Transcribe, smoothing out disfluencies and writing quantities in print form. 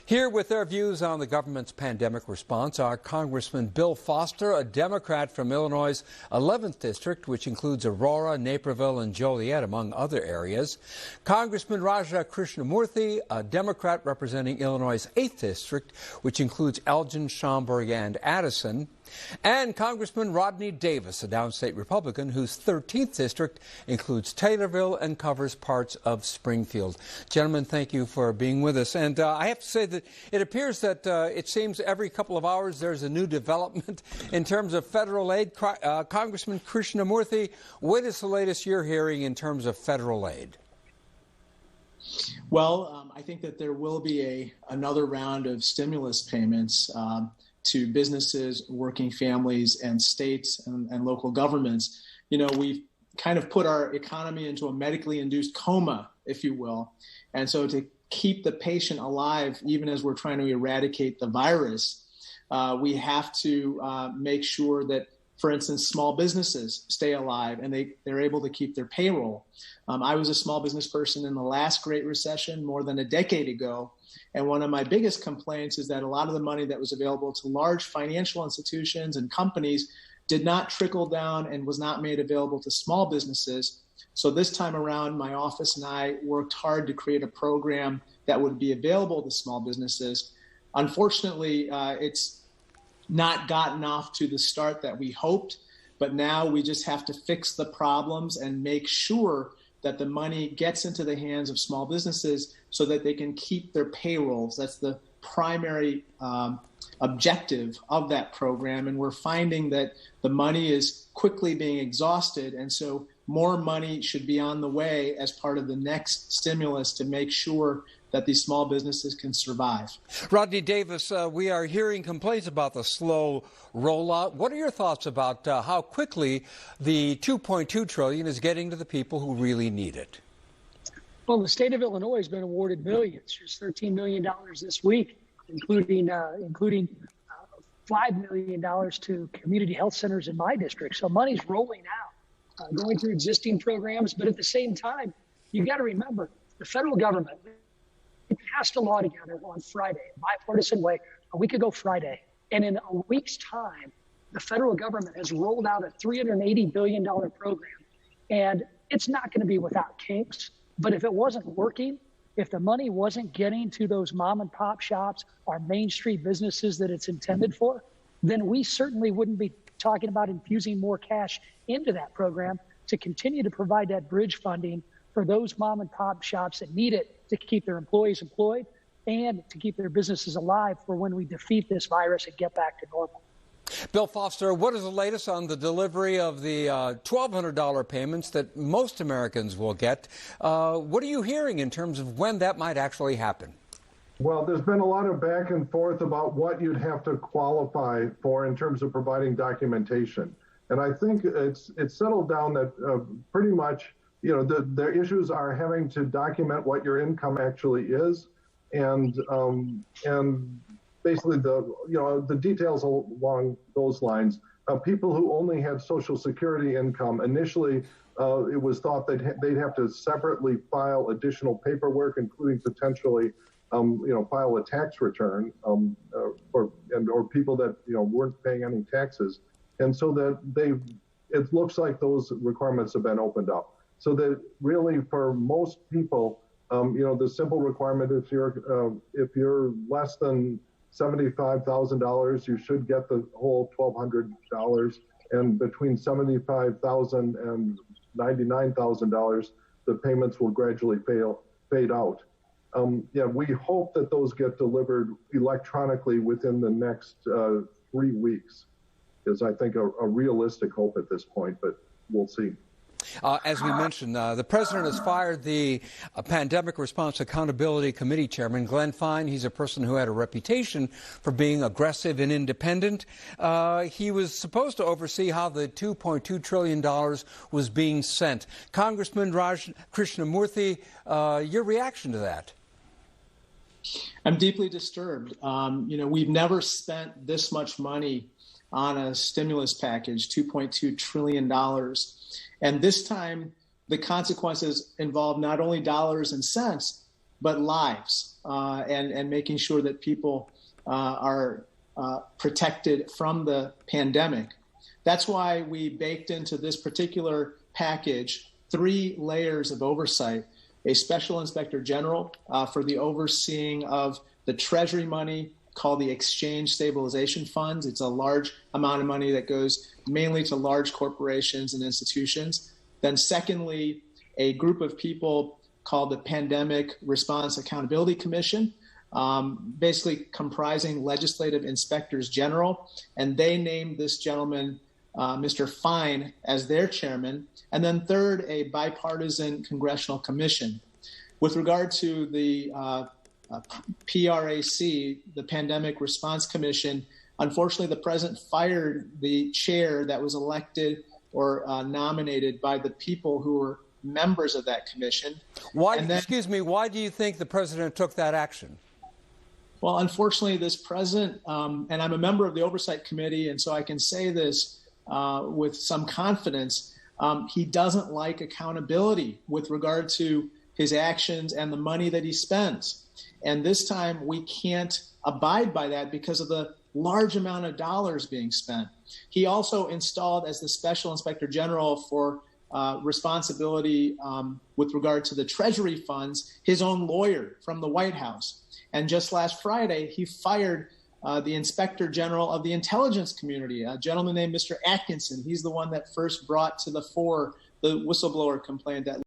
Here with their views on the government's pandemic response are Congressman Bill Foster, a Democrat from Illinois' 11th District, which includes Aurora, Naperville, and Joliet, among other areas. Congressman Krishnamurthi, a Democrat representing Illinois' 8th District, which includes Elgin, Schaumburg, and Addison. And Congressman Rodney Davis, a downstate Republican whose 13th district includes Taylorville and covers parts of Springfield. Gentlemen, thank you for being with us. And I have to say that it appears that it seems every couple of hours there's a new development in terms of federal aid. Congressman Krishnamurthi, what is the latest you're hearing in terms of federal aid? Well, I think that there will be another round of stimulus payments to businesses, working families, and states and local governments. You know, we've kind of put our economy into a medically induced coma, if you will. And so to keep the patient alive, even as we're trying to eradicate the virus, we have to make sure that, for instance, small businesses stay alive and they're able to keep their payroll. I was a small business person in the last Great Recession more than a decade ago. And one of my biggest complaints is that a lot of the money that was available to large financial institutions and companies did not trickle down and was not made available to small businesses. So this time around, my office and I worked hard to create a program that would be available to small businesses. Unfortunately, it's not gotten off to the start that we hoped, but now we just have to fix the problems and make sure that the money gets into the hands of small businesses so that they can keep their payrolls. That's the primary objective of that program. And we're finding that the money is quickly being exhausted. And so more money should be on the way as part of the next stimulus to make sure that these small businesses can survive. Rodney Davis, we are hearing complaints about the slow rollout. What are your thoughts about how quickly the $2.2 trillion is getting to the people who really need it? Well, the state of Illinois has been awarded millions. There's $13 million this week, including $5 million to community health centers in my district. So money's rolling out, going through existing programs. But at the same time, you got to remember, the federal government passed a law together on Friday, a bipartisan way, a week ago Friday. And in a week's time, the federal government has rolled out a $380 billion program. And it's not going to be without kinks. But if it wasn't working, if the money wasn't getting to those mom and pop shops or Main Street businesses that it's intended for, then we certainly wouldn't be talking about infusing more cash into that program to continue to provide that bridge funding for those mom and pop shops that need it to keep their employees employed and to keep their businesses alive for when we defeat this virus and get back to normal. Bill Foster, what is the latest on the delivery of the $1,200 payments that most Americans will get? What are you hearing in terms of when that might actually happen? Well, there's been a lot of back and forth about what you'd have to qualify for in terms of providing documentation. And I think it's settled down that pretty much, you know, the issues are having to document what your income actually is, and basically the details along those lines. People who only had Social Security income, initially it was thought that they'd have to separately file additional paperwork, including potentially file a tax return, or people that weren't paying any taxes, and so that it looks like those requirements have been opened up. So that really, for most people, the simple requirement, if you're less than $75,000, you should get the whole $1,200, and between $75,000 and $99,000, the payments will gradually fade out. We hope that those get delivered electronically within the next 3 weeks, is I think a realistic hope at this point, but we'll see. As we mentioned, the president has fired the Pandemic Response Accountability Committee chairman, Glenn Fine. He's a person who had a reputation for being aggressive and independent. He was supposed to oversee how the $2.2 trillion was being sent. Congressman Krishnamurthi, your reaction to that? I'm deeply disturbed. We've never spent this much money on a stimulus package, $2.2 trillion. And this time, the consequences involve not only dollars and cents, but lives, and making sure that people are protected from the pandemic. That's why we baked into this particular package 3 layers of oversight: a special inspector general for the overseeing of the Treasury money called the Exchange Stabilization Funds. It's a large amount of money that goes mainly to large corporations and institutions. Then secondly, a group of people called the Pandemic Response Accountability Commission, basically comprising legislative inspectors general. And they named this gentleman, Mr. Fine, as their chairman. And then third, a bipartisan congressional commission. With regard to the PRAC, the Pandemic Response Commission, unfortunately, the president fired the chair that was elected or nominated by the people who were members of that commission. Why do you think the president took that action? Well, unfortunately, this president, and I'm a member of the Oversight Committee, and so I can say this with some confidence, he doesn't like accountability with regard to his actions and the money that he spends. And this time we can't abide by that because of the large amount of dollars being spent. He also installed as the Special Inspector General for responsibility with regard to the Treasury funds, his own lawyer from the White House. And just last Friday, he fired the Inspector General of the intelligence community, a gentleman named Mr. Atkinson. He's the one that first brought to the fore the whistleblower complaint that